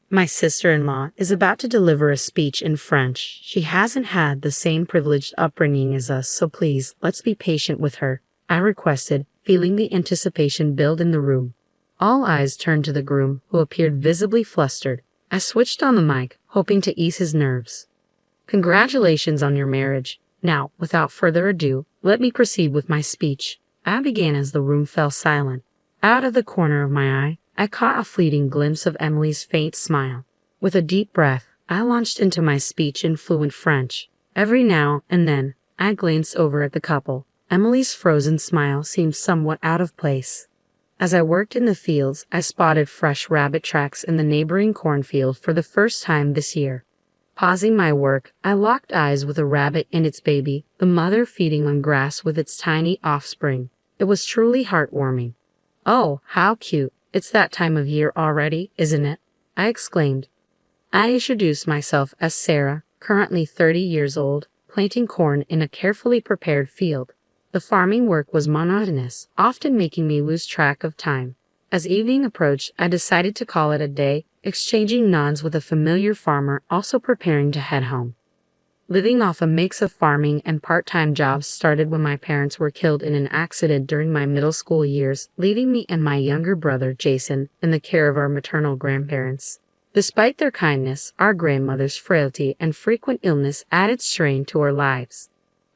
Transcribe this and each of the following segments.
My sister-in-law is about to deliver a speech in French. She hasn't had the same privileged upbringing as us, so please, let's be patient with her, I requested, feeling the anticipation build in the room. All eyes turned to the groom, who appeared visibly flustered. I switched on the mic, hoping to ease his nerves. Congratulations on your marriage. Now, without further ado, let me proceed with my speech. I began as the room fell silent. Out of the corner of my eye, I caught a fleeting glimpse of Emily's faint smile. With a deep breath, I launched into my speech in fluent French. Every now and then, I glanced over at the couple. Emily's frozen smile seemed somewhat out of place. As I worked in the fields, I spotted fresh rabbit tracks in the neighboring cornfield for the first time this year. Pausing my work, I locked eyes with a rabbit and its baby, the mother feeding on grass with its tiny offspring. It was truly heartwarming. "Oh, how cute. It's that time of year already, isn't it?" I exclaimed. I introduced myself as Sarah, currently 30 years old, planting corn in a carefully prepared field. The farming work was monotonous, often making me lose track of time. As evening approached, I decided to call it a day, exchanging nods with a familiar farmer also preparing to head home. Living off a mix of farming and part-time jobs started when my parents were killed in an accident during my middle school years, leaving me and my younger brother, Jason, in the care of our maternal grandparents. Despite their kindness, our grandmother's frailty and frequent illness added strain to our lives.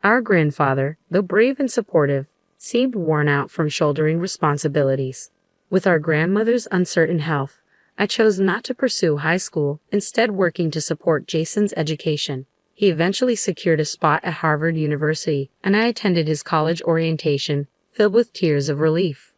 Our grandfather, though brave and supportive, seemed worn out from shouldering responsibilities. With our grandmother's uncertain health, I chose not to pursue high school, instead working to support Jason's education. He eventually secured a spot at Harvard University, and I attended his college orientation, filled with tears of relief.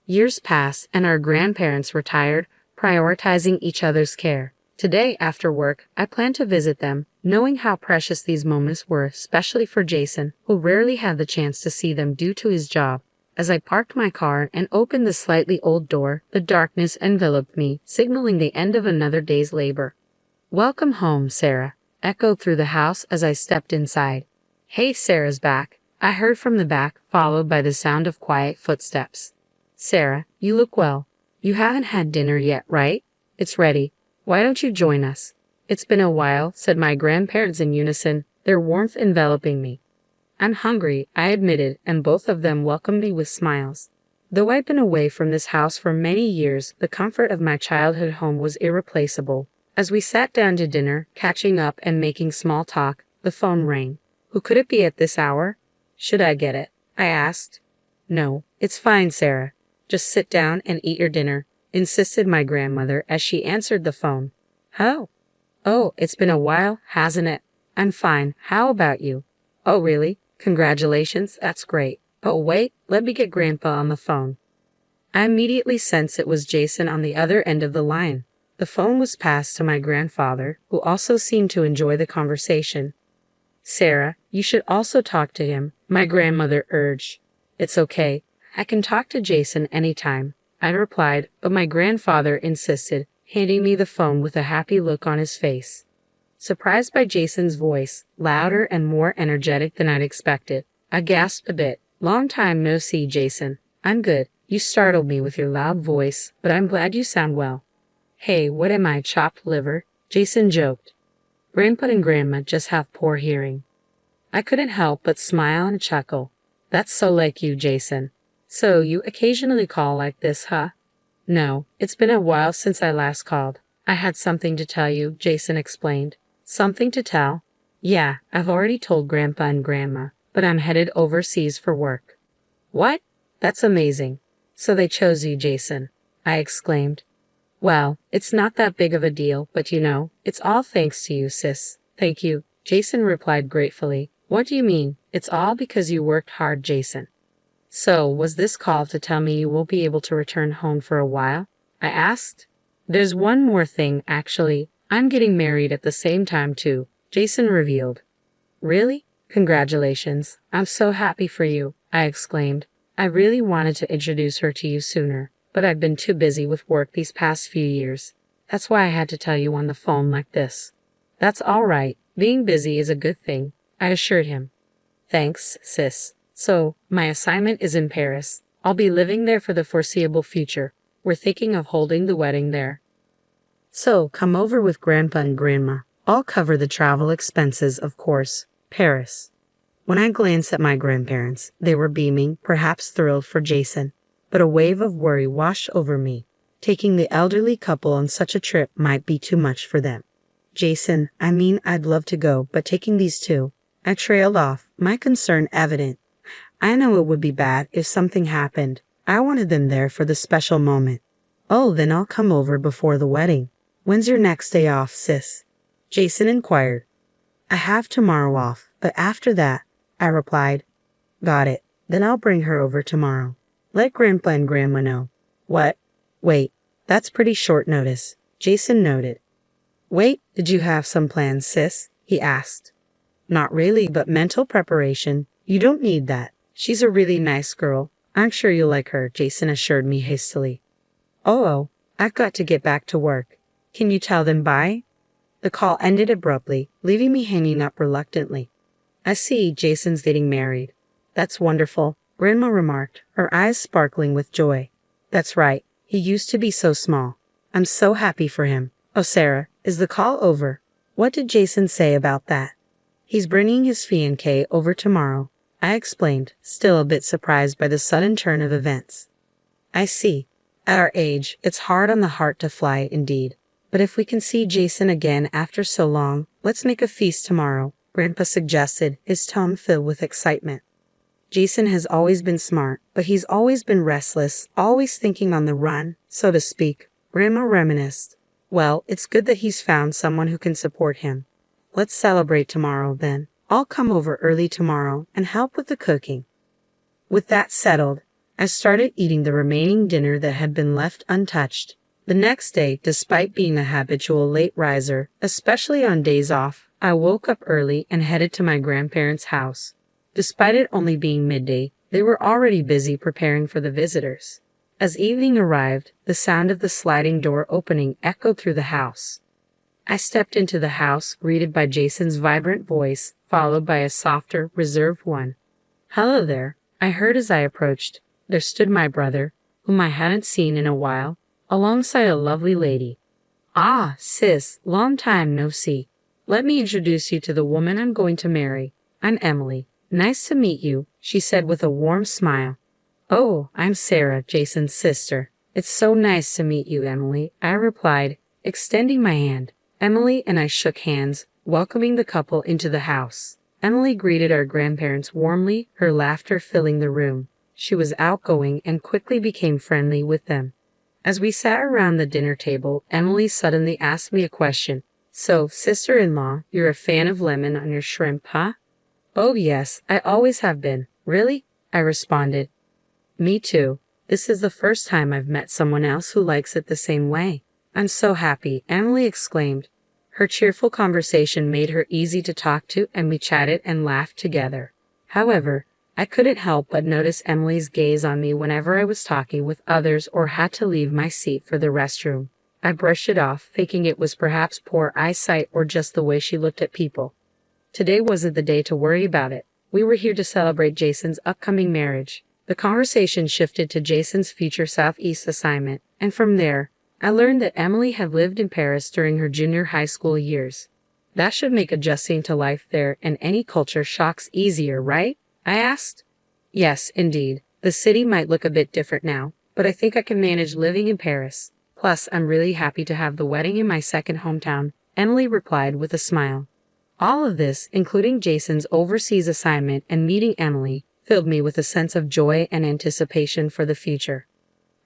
Years passed, and our grandparents retired, prioritizing each other's care. Today, after work, I plan to visit them, knowing how precious these moments were, especially for Jason, who rarely had the chance to see them due to his job. As I parked my car and opened the slightly old door, the darkness enveloped me, signaling the end of another day's labor. "Welcome home, Sarah," echoed through the house as I stepped inside. "Hey, Sarah's back," I heard from the back, followed by the sound of quiet footsteps. "Sarah, you look well. You haven't had dinner yet, right? It's ready. Why don't you join us?" "It's been a while," said my grandparents in unison, their warmth enveloping me. "I'm hungry," I admitted, and both of them welcomed me with smiles. Though I'd been away from this house for many years, the comfort of my childhood home was irreplaceable. As we sat down to dinner, catching up and making small talk, the phone rang. "Who could it be at this hour?" "Should I get it?" I asked. "No, it's fine, Sarah. Just sit down and eat your dinner," insisted my grandmother as she answered the phone. Oh, it's been a while, hasn't it? I'm fine. How about you?" "Oh, really? Congratulations, that's great. But wait, let me get Grandpa on the phone." I immediately sensed it was Jason on the other end of the line. The phone was passed to my grandfather, who also seemed to enjoy the conversation. "Sarah, you should also talk to him," my grandmother urged. "It's okay. I can talk to Jason anytime," I replied, but my grandfather insisted, handing me the phone with a happy look on his face. Surprised by Jason's voice, louder and more energetic than I'd expected, I gasped a bit. "Long time no see, Jason." "I'm good. You startled me with your loud voice, but I'm glad you sound well." "Hey, what am I, chopped liver?" Jason joked. "Grandpa and Grandma just have poor hearing." I couldn't help but smile and chuckle. "That's so like you, Jason. So you occasionally call like this, huh?" "No, it's been a while since I last called. I had something to tell you," Jason explained. "Something to tell?" "Yeah, I've already told Grandpa and Grandma, but I'm headed overseas for work." "What? That's amazing. So they chose you, Jason," I exclaimed. "Well, it's not that big of a deal, but it's all thanks to you, sis." "Thank you," Jason replied gratefully. "What do you mean? It's all because you worked hard, Jason." "So, was this call to tell me you won't be able to return home for a while?" I asked. "There's one more thing, actually. I'm getting married at the same time, too," Jason revealed. "Really? Congratulations. I'm so happy for you," I exclaimed. I really wanted to introduce her to you sooner, but I've been too busy with work these past few years. That's why I had to tell you on the phone like this. "That's all right. Being busy is a good thing," I assured him. "Thanks, sis. So, my assignment is in Paris. I'll be living there for the foreseeable future. We're thinking of holding the wedding there." So, come over with Grandpa and Grandma. I'll cover the travel expenses, of course. Paris. When I glanced at my grandparents, they were beaming, perhaps thrilled for Jason. But a wave of worry washed over me. Taking the elderly couple on such a trip might be too much for them. Jason, I mean, I'd love to go, but taking these two. I trailed off, my concern evident. I know it would be bad if something happened. I wanted them there for the special moment. Oh, then I'll come over before the wedding. When's your next day off, sis? Jason inquired. I have tomorrow off, but after that, I replied. Got it. Then I'll bring her over tomorrow. Let Grandpa and Grandma know. What? Wait, that's pretty short notice, Jason noted. Wait, did you have some plans, sis? He asked. Not really, but mental preparation. You don't need that. She's a really nice girl. I'm sure you'll like her, Jason assured me hastily. Oh, I've got to get back to work. Can you tell them bye? The call ended abruptly, leaving me hanging up reluctantly. I see Jason's getting married. That's wonderful, Grandma remarked, her eyes sparkling with joy. That's right, he used to be so small. I'm so happy for him. Oh, Sarah, is the call over? What did Jason say about that? He's bringing his fiancée over tomorrow, I explained, still a bit surprised by the sudden turn of events. I see. At our age, it's hard on the heart to fly indeed. But if we can see Jason again after so long, let's make a feast tomorrow, Grandpa suggested, his tone filled with excitement. Jason has always been smart, but he's always been restless, always thinking on the run, so to speak, Grandma reminisced. Well, it's good that he's found someone who can support him. Let's celebrate tomorrow, then. I'll come over early tomorrow and help with the cooking. With that settled, I started eating the remaining dinner that had been left untouched. The next day, despite being a habitual late riser, especially on days off, I woke up early and headed to my grandparents' house. Despite it only being midday, they were already busy preparing for the visitors. As evening arrived, the sound of the sliding door opening echoed through the house. I stepped into the house, greeted by Jason's vibrant voice, followed by a softer, reserved one. Hello there, I heard as I approached. There stood my brother, whom I hadn't seen in a while, alongside a lovely lady. Ah, sis, long time no see. Let me introduce you to the woman I'm going to marry. I'm Emily. Nice to meet you, she said with a warm smile. Oh, I'm Sarah, Jason's sister. It's so nice to meet you, Emily, I replied, extending my hand. Emily and I shook hands, welcoming the couple into the house. Emily greeted our grandparents warmly, her laughter filling the room. She was outgoing and quickly became friendly with them. As we sat around the dinner table, Emily suddenly asked me a question. So, sister-in-law, you're a fan of lemon on your shrimp, huh? Oh yes, I always have been. Really? I responded. Me too. This is the first time I've met someone else who likes it the same way. I'm so happy, Emily exclaimed. Her cheerful conversation made her easy to talk to, and we chatted and laughed together. However, I couldn't help but notice Emily's gaze on me whenever I was talking with others or had to leave my seat for the restroom. I brushed it off, thinking it was perhaps poor eyesight or just the way she looked at people. Today wasn't the day to worry about it. We were here to celebrate Jason's upcoming marriage. The conversation shifted to Jason's future Southeast assignment, and from there, I learned that Emily had lived in Paris during her junior high school years. That should make adjusting to life there and any culture shocks easier, right? I asked. Yes, indeed. The city might look a bit different now, but I think I can manage living in Paris. Plus, I'm really happy to have the wedding in my second hometown, Emily replied with a smile. All of this, including Jason's overseas assignment and meeting Emily, filled me with a sense of joy and anticipation for the future.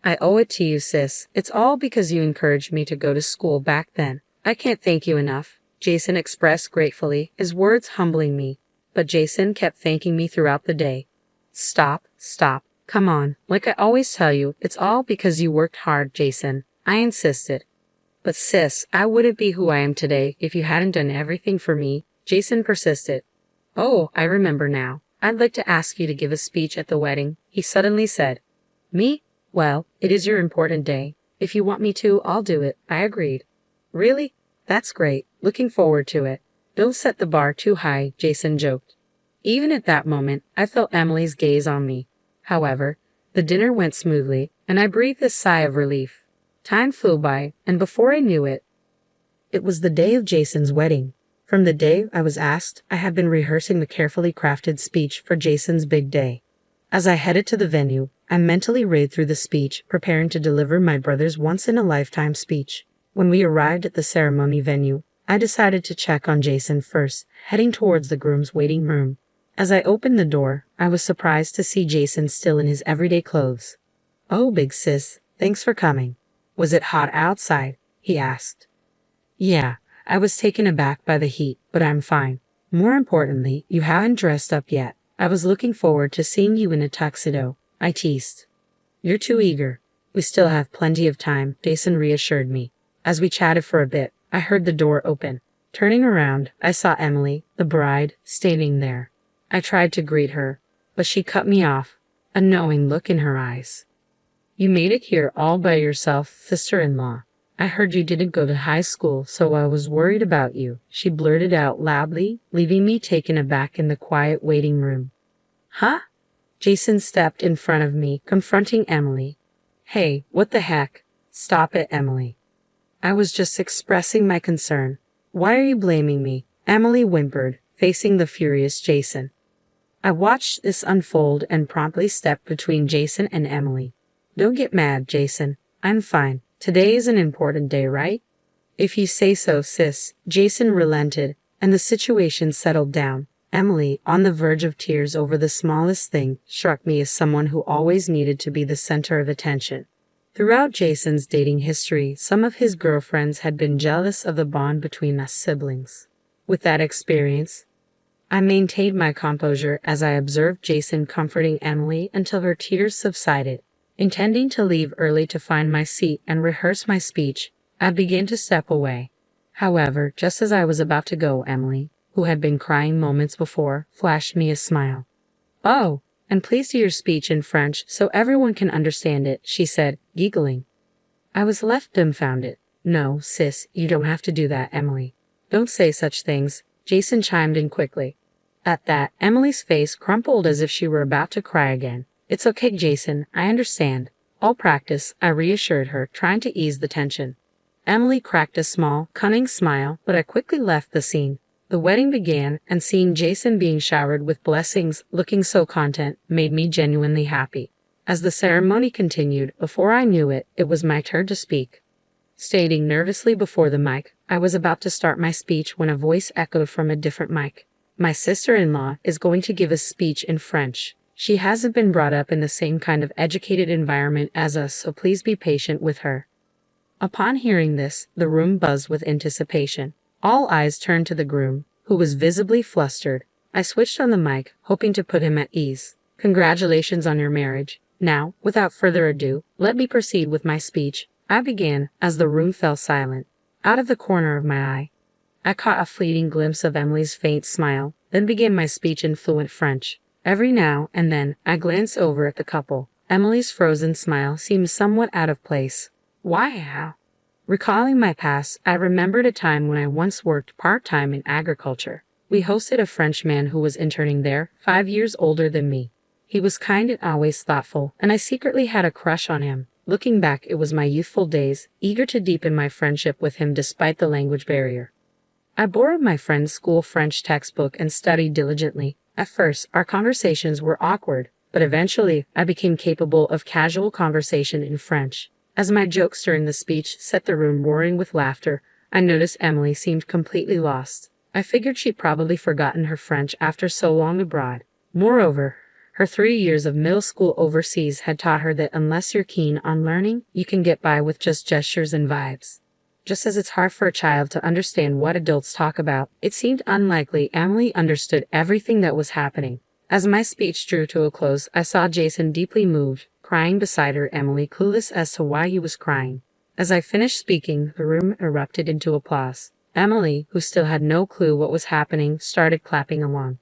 I owe it to you, sis. It's all because you encouraged me to go to school back then. I can't thank you enough, Jason expressed gratefully, his words humbling me. But Jason kept thanking me throughout the day. Stop. Come on. Like I always tell you, it's all because you worked hard, Jason. I insisted. But sis, I wouldn't be who I am today if you hadn't done everything for me, Jason persisted. Oh, I remember now. I'd like to ask you to give a speech at the wedding, he suddenly said. Me? Well, it is your important day. If you want me to, I'll do it, I agreed. Really? That's great. Looking forward to it. Don't set the bar too high, Jason joked. Even at that moment, I felt Emily's gaze on me. However, the dinner went smoothly, and I breathed a sigh of relief. Time flew by, and before I knew it, It was the day of Jason's wedding. From the day I was asked, I had been rehearsing the carefully crafted speech for Jason's big day. As I headed to the venue, I mentally read through the speech, preparing to deliver my brother's once-in-a-lifetime speech. When we arrived at the ceremony venue, I decided to check on Jason first, heading towards the groom's waiting room. As I opened the door, I was surprised to see Jason still in his everyday clothes. "Oh, big sis, thanks for coming. Was it hot outside?" he asked. "Yeah, I was taken aback by the heat, but I'm fine. More importantly, you haven't dressed up yet. I was looking forward to seeing you in a tuxedo," I teased. "You're too eager. We still have plenty of time," Jason reassured me. As we chatted for a bit, I heard the door open. Turning around, I saw Emily, the bride, standing there. I tried to greet her, but she cut me off, a knowing look in her eyes. "You made it here all by yourself, sister-in-law. I heard you didn't go to high school, so I was worried about you," she blurted out loudly, leaving me taken aback in the quiet waiting room. "Huh?" Jason stepped in front of me, confronting Emily. "Hey, what the heck? Stop it, Emily." "I was just expressing my concern." "Why are you blaming me?" Emily whimpered, facing the furious Jason. I watched this unfold and promptly stepped between Jason and Emily. "Don't get mad, Jason. I'm fine. Today is an important day, right?" "If you say so, sis." Jason relented, and the situation settled down. Emily, on the verge of tears over the smallest thing, struck me as someone who always needed to be the center of attention. Throughout Jason's dating history, some of his girlfriends had been jealous of the bond between us siblings. With that experience, I maintained my composure as I observed Jason comforting Emily until her tears subsided. Intending to leave early to find my seat and rehearse my speech, I began to step away. However, just as I was about to go, Emily, who had been crying moments before, flashed me a smile. "Oh, and please do your speech in French so everyone can understand it," she said, giggling. I was left dumbfounded. "No, sis, you don't have to do that, Emily." "Don't say such things," Jason chimed in quickly. At that, Emily's face crumpled as if she were about to cry again. "It's okay, Jason, I understand. I'll practice," I reassured her, trying to ease the tension. Emily cracked a small, cunning smile, but I quickly left the scene. The wedding began, and seeing Jason being showered with blessings, looking so content, made me genuinely happy. As the ceremony continued, before I knew it, it was my turn to speak. Standing nervously before the mic, I was about to start my speech when a voice echoed from a different mic. "My sister-in-law is going to give a speech in French. She hasn't been brought up in the same kind of educated environment as us, so please be patient with her." Upon hearing this, the room buzzed with anticipation. All eyes turned to the groom, who was visibly flustered. I switched on the mic, hoping to put him at ease. "Congratulations on your marriage. Now, without further ado, let me proceed with my speech," I began, as the room fell silent. Out of the corner of my eye, I caught a fleeting glimpse of Emily's faint smile, then began my speech in fluent French. Every now and then, I glanced over at the couple. Emily's frozen smile seemed somewhat out of place. "Why, how?" Recalling my past, I remembered a time when I once worked part-time in agriculture. We hosted a French man who was interning there, 5 years older than me. He was kind and always thoughtful, and I secretly had a crush on him. Looking back, it was my youthful days, eager to deepen my friendship with him despite the language barrier. I borrowed my friend's school French textbook and studied diligently. At first, our conversations were awkward, but eventually I became capable of casual conversation in French. As my jokes during the speech set the room roaring with laughter, I noticed Emily seemed completely lost. I figured she'd probably forgotten her French after so long abroad. Moreover, her 3 years of middle school overseas had taught her that unless you're keen on learning, you can get by with just gestures and vibes. Just as it's hard for a child to understand what adults talk about, it seemed unlikely Emily understood everything that was happening. As my speech drew to a close, I saw Jason deeply moved, crying beside her, Emily clueless as to why he was crying. As I finished speaking, the room erupted into applause. Emily, who still had no clue what was happening, started clapping along.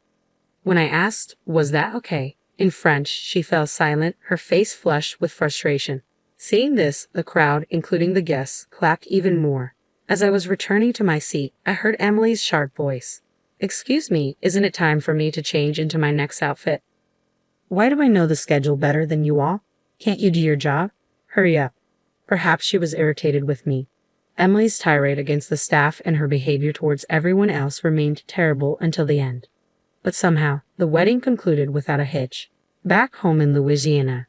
When I asked, "Was that okay?" in French, she fell silent, her face flushed with frustration. Seeing this, the crowd, including the guests, clapped even more. As I was returning to my seat, I heard Emily's sharp voice. "Excuse me, isn't it time for me to change into my next outfit?" "Why do I know the schedule better than you all? Can't you do your job? Hurry up." Perhaps she was irritated with me. Emily's tirade against the staff and her behavior towards everyone else remained terrible until the end. But somehow, the wedding concluded without a hitch. Back home in Louisiana,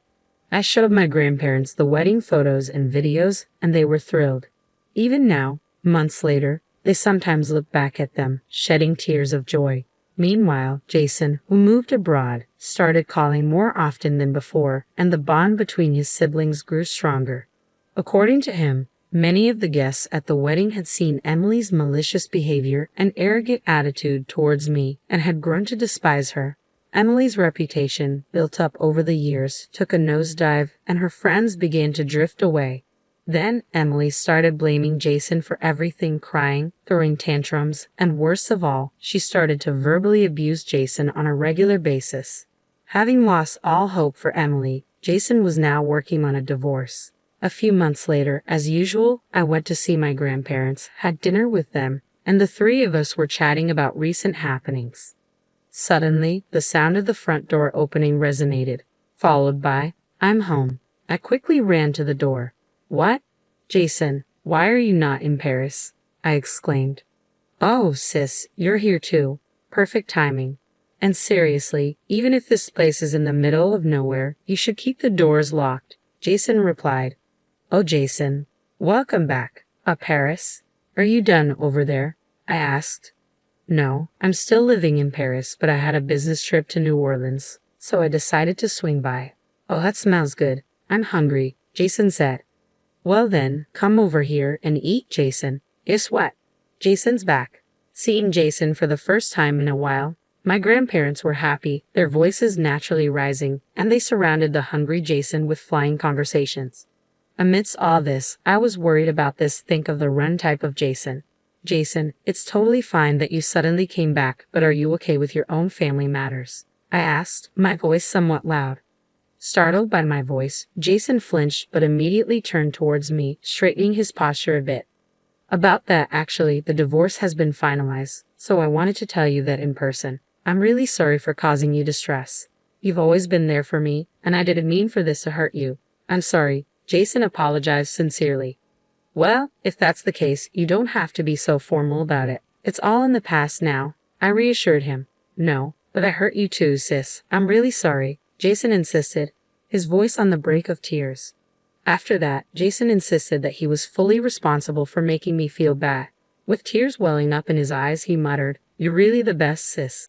I showed my grandparents the wedding photos and videos, and they were thrilled. Even now, months later, they sometimes look back at them, shedding tears of joy. Meanwhile, Jason, who moved abroad, started calling more often than before, and the bond between his siblings grew stronger. According to him, many of the guests at the wedding had seen Emily's malicious behavior and arrogant attitude towards me and had grown to despise her. Emily's reputation, built up over the years, took a nosedive, and her friends began to drift away. Then Emily started blaming Jason for everything, crying, throwing tantrums, and worst of all, she started to verbally abuse Jason on a regular basis. Having lost all hope for Emily, Jason was now working on a divorce. A few months later, as usual, I went to see my grandparents, had dinner with them, and the three of us were chatting about recent happenings. Suddenly, the sound of the front door opening resonated, followed by, "I'm home." I quickly ran to the door. "What? Jason, why are you not in Paris?" I exclaimed. "Oh, sis, you're here too. Perfect timing. And seriously, even if this place is in the middle of nowhere, you should keep the doors locked," Jason replied. "Oh, Jason, welcome back. Paris? Are you done over there?" I asked. "No, I'm still living in Paris, but I had a business trip to New Orleans, so I decided to swing by." "Oh, that smells good. I'm hungry," Jason said. "Well then, come over here and eat, Jason. Guess what? Jason's back." Seeing Jason for the first time in a while, my grandparents were happy, their voices naturally rising, and they surrounded the hungry Jason with flying conversations. Amidst all this, I was worried about this think of the run type of Jason. "Jason, it's totally fine that you suddenly came back, but are you okay with your own family matters?" I asked, my voice somewhat loud. Startled by my voice, Jason flinched but immediately turned towards me, straightening his posture a bit. "About that, actually, the divorce has been finalized, so I wanted to tell you that in person. I'm really sorry for causing you distress. You've always been there for me, and I didn't mean for this to hurt you. I'm sorry," Jason apologized sincerely. "Well, if that's the case, you don't have to be so formal about it. It's all in the past now," I reassured him. "No, but I hurt you too, sis. I'm really sorry," Jason insisted, his voice on the brink of tears. After that, Jason insisted that he was fully responsible for making me feel bad. With tears welling up in his eyes, he muttered, "You're really the best, sis."